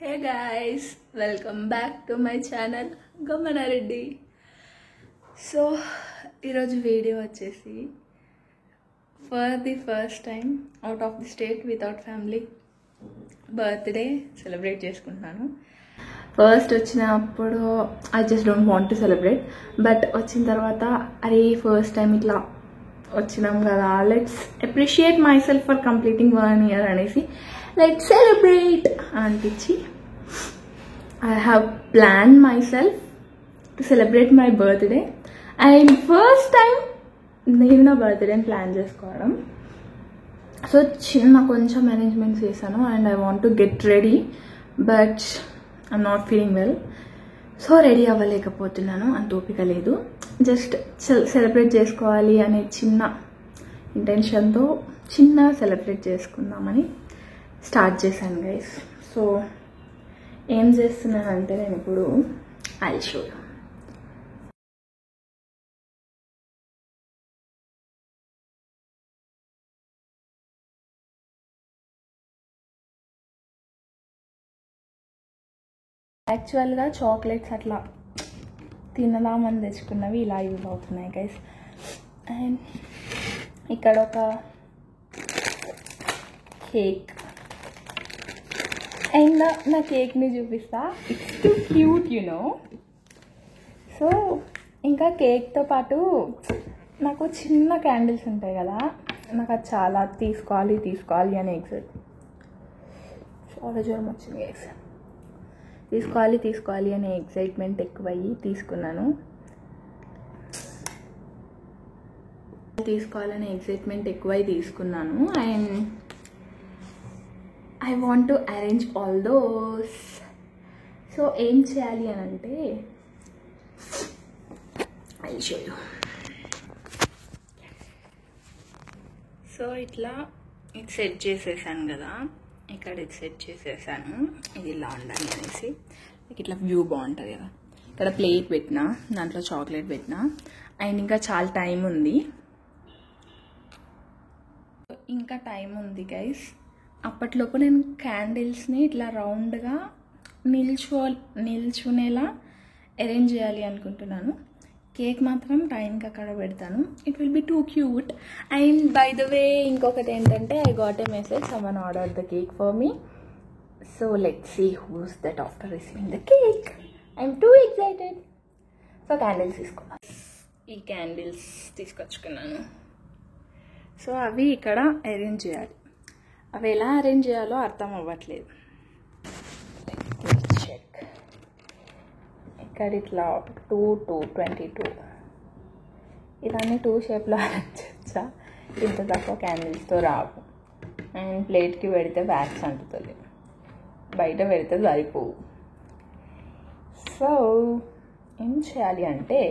Hey guys, welcome back to my channel Gamana Reddy. So, ఈరోజు video వచ్చేసి for the first time out of the state without family birthday celebrate చేసుకుంటున్నాను. First వచ్చినప్పుడు I just don't want to celebrate, but వచ్చిన తర్వాత అరే first time ఇట్లా వచ్చినాం కదా, let's appreciate my self for completing 1 year అనేసి లెట్స్ సెలబ్రేట్ అనిపించి I have planned myself to celebrate my birthday, and first time నేను నా బర్త్డేని ప్లాన్ చేసుకోవడం. సో చిన్న కొంచెం అరేంజ్మెంట్స్ చేశాను and I want to get ready, but I'm not feeling well. So ready అవ్వలేకపోతున్నాను, అంత ఓపిక లేదు. జస్ట్ సెలబ్రేట్ చేసుకోవాలి అనే చిన్న ఇంటెన్షన్తో చిన్న సెలబ్రేట్ చేసుకుందామని స్టార్ట్ చేశాను గైస్. సో ఏం చేస్తున్నానంటే నేను ఇప్పుడు ఐ షో యూ. యాక్చువల్గా చాక్లెట్స్ అట్లా తినదామని తెచ్చుకున్నవి ఇలా యూజ్ అవుతున్నాయి గైస్. అండ్ ఇక్కడ ఒక కేక్, అండ్ నా కేక్ని చూపిస్తా. It's too cute you know. So ఇంకా కేక్తో పాటు నాకు చిన్న క్యాండిల్స్ ఉంటాయి కదా, నాకు అది చాలా తీసుకోవాలి అని చాలా జ్వరం వచ్చింది గైస్. తీసుకోవాలి అనే ఎక్సైట్మెంట్ ఎక్కువయ్యి తీసుకున్నాను. And I want to arrange all those. So ఏం చేయాలి అని అంటే I'll show you. సో ఇట్లా ఇది సెట్ చేసేసాను కదా, ఇక్కడ ఇది సెట్ చేసేసాను. ఇది ఇలా ఉండాలి అనేసి ఇట్లా వ్యూ బాగుంటుంది కదా. ఇక్కడ ప్లేట్ పెట్టినా, దాంట్లో చాక్లెట్ పెట్టినా, అండ్ ఇంకా చాలా టైం ఉంది గైస్. అప్పట్లోపు నేను క్యాండిల్స్ని ఇట్లా రౌండ్గా నిల్చునేలా అరేంజ్ చేయాలి అనుకుంటున్నాను. కేక్ మాత్రం టైంకి అక్కడ పెడతాను. It will be too cute. And by the way ఇంకొకటి ఏంటంటే, I got a message, someone order the cake for me. So let's see who's that after receiving the cake. I'm too excited. So candles తీసుకున్నాను. ఈ candles తీసుకొచ్చుకున్నాను. So అవి ఇక్కడ arrange చేయాలి. అవి ఎలా arrange చేయాలో అర్థం అవ్వట్లేదు. చెక్. ఇక్కడ ఇట్లా 22 ఇవన్నీ 2 షేప్లో అరేంజ్ చేయొచ్చా? ఇంత తక్కువ క్యాండిల్స్తో రావు. అండ్ ప్లేట్కి పెడితే వ్యాక్స్ అంటుతుంది, బయట పెడితే సరిపోవు. సో ఏం చేయాలి అంటే,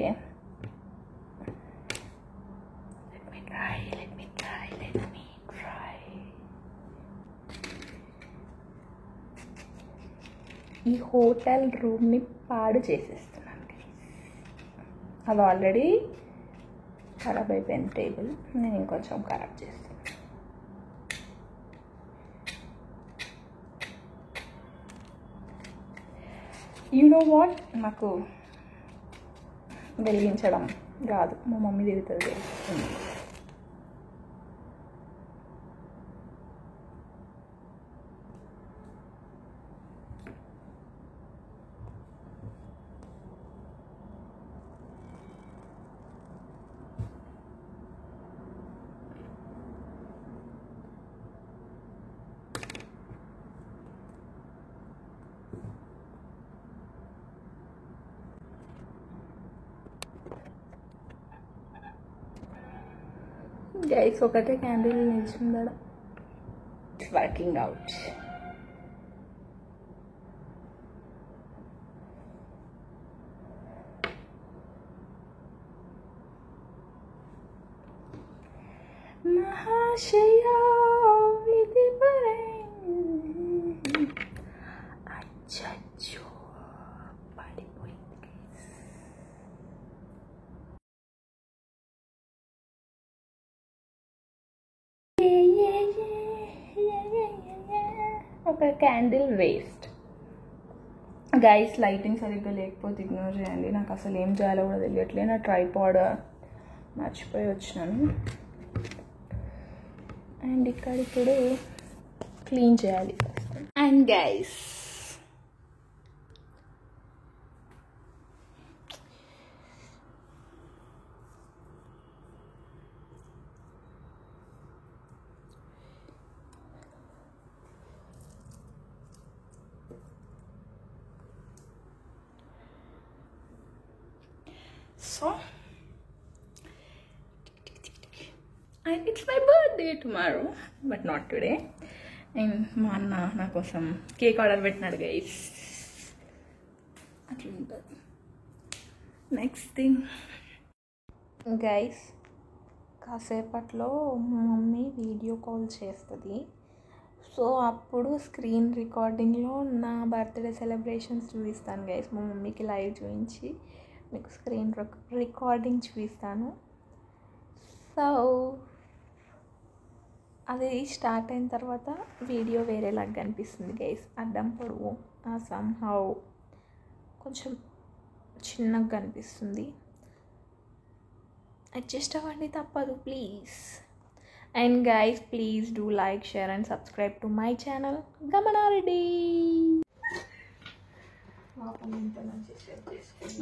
ఈ హోటల్ రూమ్ని పాడు చేసేస్తున్నాను. అది ఆల్రెడీ ఖరాబ్ అయిపోయింది టేబుల్, నేను ఇంకొంచెం ఖరాబ్ చేస్తాను. యు నో వాట్, నాకు వెలిగించడం రాదు, మా మమ్మీ తిరుగుతుంది. గైస్ ఒకటే క్యాండిల్ నిల్చుందా, ఇట్స్ వర్కింగ్ అవుట్. మహాశయా విధి పరే అచ్చో పడిపోయింది. ఒక క్యాండిల్ వేస్ట్. గైస్ లైటింగ్ సరిగ్గా లేకపోతే ఇగ్నోర్ చేయండి, నాకు అసలు ఏం చేయాలో కూడా తెలియట్లేదు. నా ట్రైపాడ్ మర్చిపోయి వచ్చినాను. అండ్ ఇక్కడ ఇప్పుడు క్లీన్ చేయాలి. And guys so and it's my birthday tomorrow but not today. And మా అన్న నా కోసం కేక్ ఆర్డర్ పెట్టినాడు గైస్. అట్లా ఉంటుంది. నెక్స్ట్ థింగ్ గైస్, కాసేపట్లో మా మమ్మీ వీడియో కాల్ చేస్తుంది. సో అప్పుడు స్క్రీన్ రికార్డింగ్లో నా బర్త్డే సెలబ్రేషన్స్ చూపిస్తాను గైస్. మా మమ్మీకి లైవ్ చూపించి మీకు స్క్రీన్ రికార్డింగ్ చూపిస్తాను. సో అది స్టార్ట్ అయిన తర్వాత వీడియో వేరేలాగా కనిపిస్తుంది గైస్. అడ్డం పొడవు సమ్హౌ కొంచెం చిన్నగా కనిపిస్తుంది. అడ్జస్ట్ అవ్వండి, తప్పదు please. And guys please do like, share and subscribe to my channel Gamanareddy.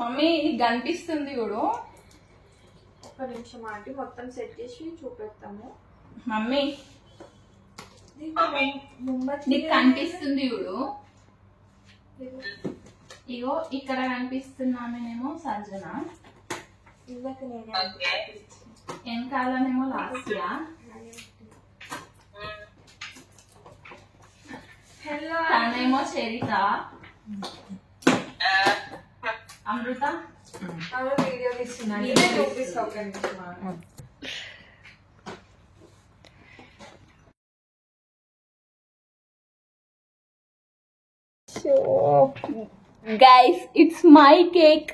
Mummy నీకు కనిపిస్తుంది చూడు. ఒక్క నిమిషం ఆంటీ, మొత్తం సెట్ చేసి చూపిస్తాము. మమ్మీ నీకు కనిపిస్తుంది చూడు. ఇగో ఇక్కడ కనిపిస్తున్నామేనేమో సర్జన, వెనకాలనేమో లాస్యా, తనేమో చరిత, అమృత. వీడియో తీస్తున్నాను, చూపిస్తా. ఒక్క నిమిషం. So guys, it's my cake.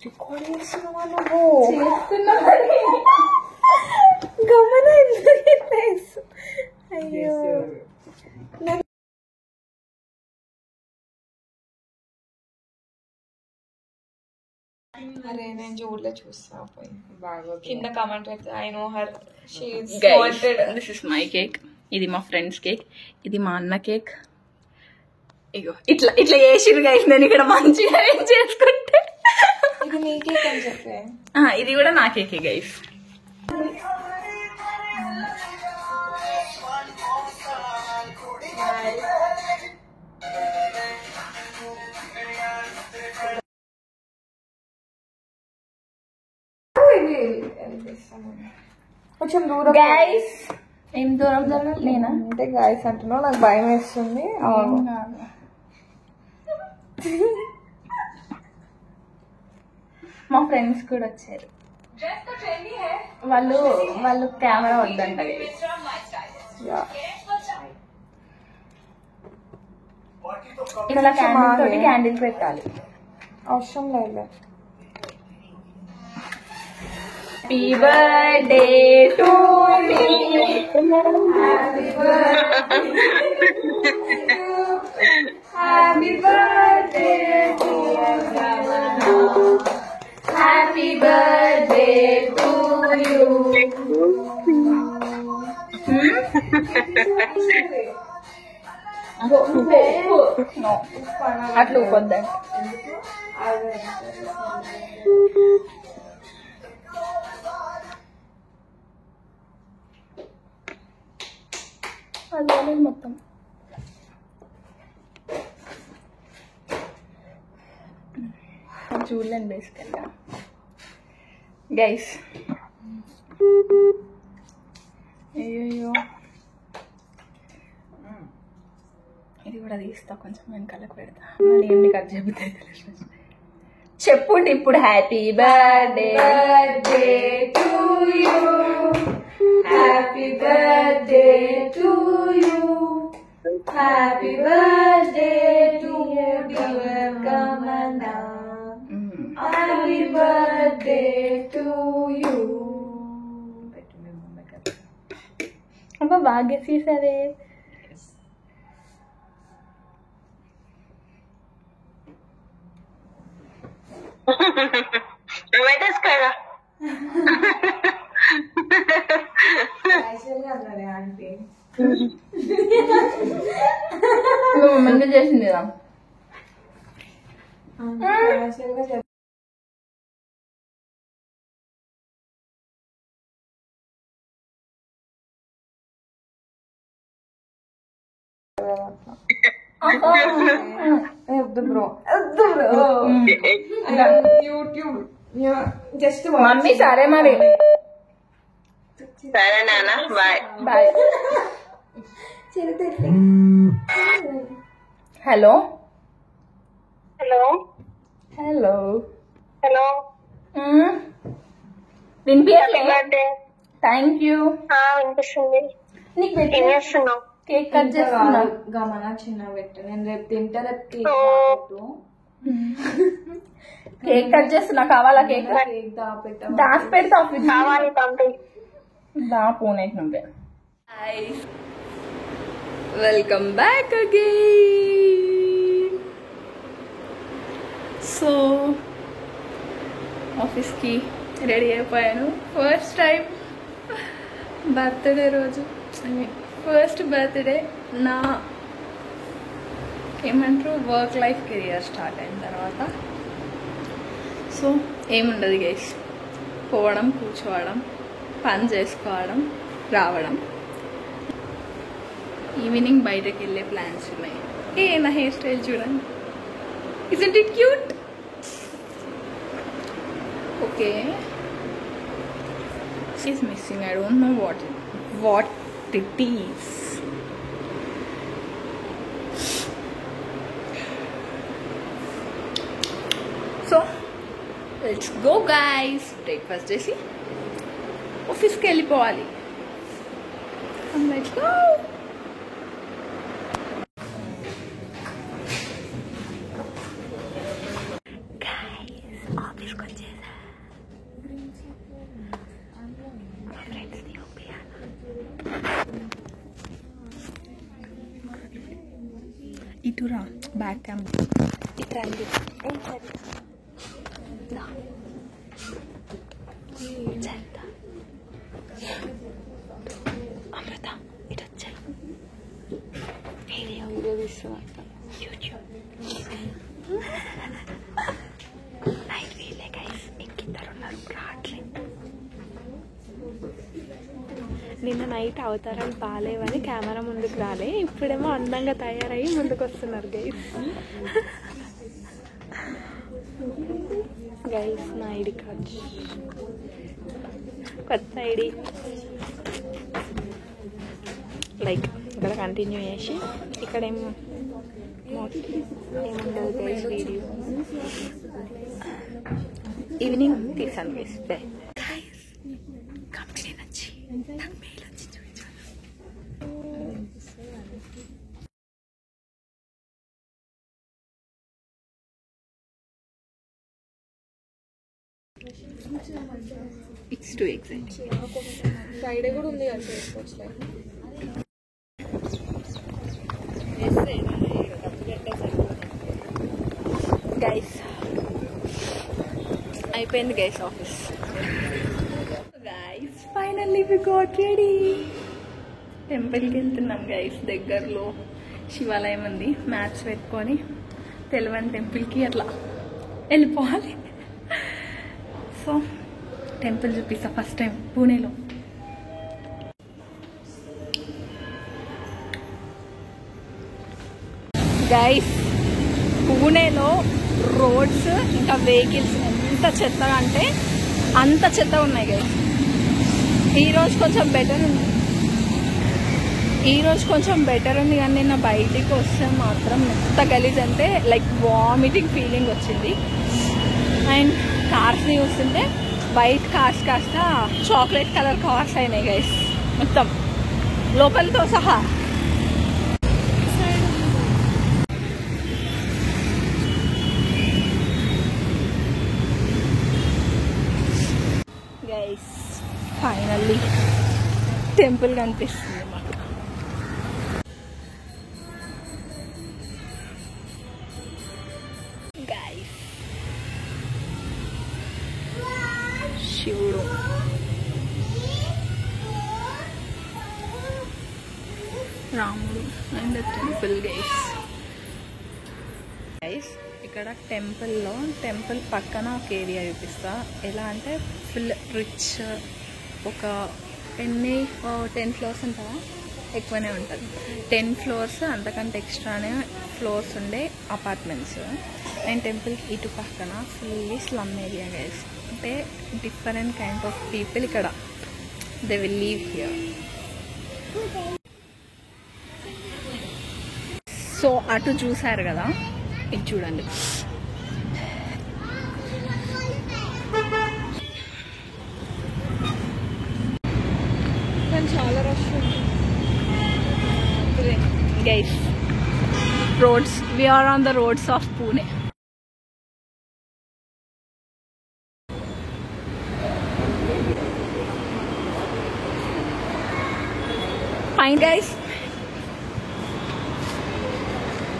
Record చేస్తున్నావా నువ్వు? గమన అయ్యో అరే నేను చూడలే, చూస్తా పోయి బాగా కింద కామెంట్ పెడితే I know her, she is wanted. This is my cake, ఇది మా ఫ్రెండ్స్ కేక్, ఇది మా అన్న కేక్. ఇగో ఇట్లా ఇట్లా చేసిరు గైస్. నేను ఇక్కడ మంచిగా ఏం చేసుకుంటే ఇది నీ కేక్ అని చెప్పే. ఇది కూడా నా కేకే గైస్. కొంచెం దూరం గైస్. ఏం దూరం జరగాలి నేనా అంటే గాయస్ అంటున్నావు, నాకు భయం వేస్తుంది. మా ఫ్రెండ్స్ కూడా వచ్చారు. వాళ్ళు కెమెరా వద్దంట. ఇట్లా క్యాండిల్ తోటి క్యాండిల్ పెట్టాలి. అవసరం లేదు. Happy birthday to me. Happy birthday to you. Happy birthday to you. No. అట్లా ఊపొద్దండి. అది మొత్తం చూడలేను బేసికల్గా గైస్. అయ్యో ఇది కూడా తీస్తా, కొంచెం వెనకాలకు పెడతా. నేను నీకు అది చెబుతాయి చెప్పుండి ఇప్పుడు. Happy birthday to you, happy birthday to you, happy birthday to dear Gamana, happy birthday to you. అబ్బా బాగా చేసేదే. నువ్వేటేసుకో కదా. మంచి చేసింది కదా. జస్ట్ మమ్మీ సరే మరి సరే నాన్న, bye. Bye. Hello hello hello hello, వినిపించలే? బర్త్డే. Thank you. వినిపిస్తుంది. నీకు ఏం పెట్టిన చేస్తున్నావు? కేక్ కట్ చేస్తున్నా. గమన చిన్న పెట్టు, నేను రేపు తింటా. రేపు కేక్ పెట్టు. కేక్ కట్ చేస్తున్నా. కావాలా కేక్? కేక్ దాపెట్ట. దాచి పెడతా. కావాలి, పంపి. దా పూనేకి నువ్వే. Welcome back again. సో ఆఫీస్కి రెడీ అయిపోయాను. ఫస్ట్ టైం బర్త్డే రోజు, ఫస్ట్ బర్త్డే నా ఏమంటారు వర్క్ లైఫ్ కెరియర్ స్టార్ట్ అయిన తర్వాత. సో ఏముండదు గైస్, పోవడం, కూర్చోవడం, పని చేసుకోవడం, రావడం. ఈవినింగ్ బయటకు వెళ్ళే ప్లాన్స్ ఉన్నాయి. నా హెయిర్ స్టైల్ చూడండి. Isn't it cute? Okay, she's missing. I don't know what it is. So let's go guys. Breakfast చేసి ఆఫీస్కి వెళ్ళిపోవాలి. Let's go. ఆఫీస్కి వచ్చేసా. ఇటురా బ్యాక్ క్యామ్ ఇటు రండి. అమృత ఇటు వచ్చాయి. వీడియో తీస్తున్నా. యూట్యూబ్ నైట్ వీలే గైస్. ఇంకిద్దరు ఉన్నారు, రావట్లేదు. నిన్న నైట్ అవతారాలు బాగాలేవని కెమెరా ముందుకు రాలే. ఇప్పుడేమో అందంగా తయారయ్యి ముందుకు వస్తున్నారు గైస్. గైస్ నా ఐడి కార్డ్, కొత్త ఐడి. లైక్ ఇక్కడ కంటిన్యూ చేసి ఇక్కడ ఏముండదు గైస్. వీడియో ఈవినింగ్ తీసాను గైస్. బాయ్. కంపెనీ నచ్చి నాకు మెయిల్ వచ్చి చూపించాను. It's two exciting. ఫ్రైడే కూడా ఉంది కదా, చేసుకోవచ్చు. గైస్ అయిపోయింది guys office. Guys finally we got ready. టెంపుల్కి వెళ్తున్నాం గైస్. దగ్గరలో శివాలయం ఉంది. మ్యాథ్స్ పెట్టుకొని తెలవని టెంపుల్కి అట్లా వెళ్ళిపోవాలి. సో టెంపుల్ చూపిస్తా ఫస్ట్ టైం పూణేలో. గైస్ పూణేలో రోడ్స్ ఇంకా వెహికల్స్ ఎంత చెత్తగా అంటే అంత చెత్త ఉన్నాయి గైస్. ఈరోజు కొంచెం బెటర్ ఉంది. కానీ నిన్న బయటికి వస్తే మాత్రం ఎంత గలీజ్ అంటే లైక్ వామిటింగ్ ఫీలింగ్ వచ్చింది. అండ్ కార్స్ని చూస్తుంటే వైట్ కార్స్ కాస్త చాక్లెట్ కలర్ కార్స్ అయినాయి గైస్, మొత్తం లోపలతో సహా. గైస్ ఫైనల్లీ టెంపుల్ కనిపిస్తుంది మాకు. గైస్ శివుడు. రాముడు అండ్ ద టెంపుల్ గైస్. ఇక్కడ టెంపుల్ పక్కన ఒక ఏరియా చూపిస్తా. ఎలా అంటే ఫుల్ రిచ్, ఒక 10 ఫ్లోర్స్ ఉంటుందా, ఎక్కువనే ఉంటుంది. 10 ఫ్లోర్స్ అంతకంటే ఎక్స్ట్రానే ఫ్లోర్స్ ఉండే అపార్ట్మెంట్స్. అండ్ టెంపుల్ ఇటు పక్కన ఫుల్లీ స్లమ్ ఏరియా గైస్. అంటే డిఫరెంట్ కైండ్ ఆఫ్ పీపుల్ ఇక్కడ they will leave here. So అటు చూసారు కదా, ఇది చూడండి. చాలా రష్ ఉంది guys. Roads, we are on the roads of Pune. Fine guys.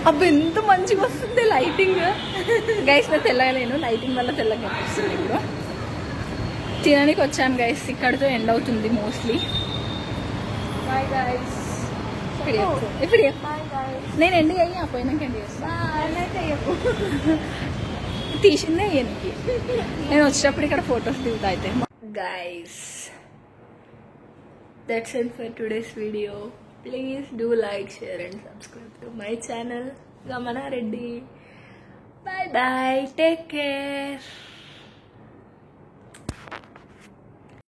అబ్బా ఎంత మంచిగా వస్తుంది లైటింగ్ గైస్. నేను తెల్లగలేను, లైటింగ్ వల్ల తెల్లగా వస్తుంది. ఇప్పుడు తినడానికి వచ్చాను గైస్. ఇక్కడితో ఎండ్ అవుతుంది మోస్ట్లీ. Bye guys. ఇప్పుడు నేను ఎండ్ అయ్యి పోయినాక ఎండ్ చేస్తాను. తీసిందే అయ్యానికి. నేను వచ్చేటప్పుడు ఇక్కడ ఫొటోస్ దిగుతా అయితే. Guys, that's it for today's video. Please do like, share and subscribe to my channel Gamana Reddy. Bye bye, take care.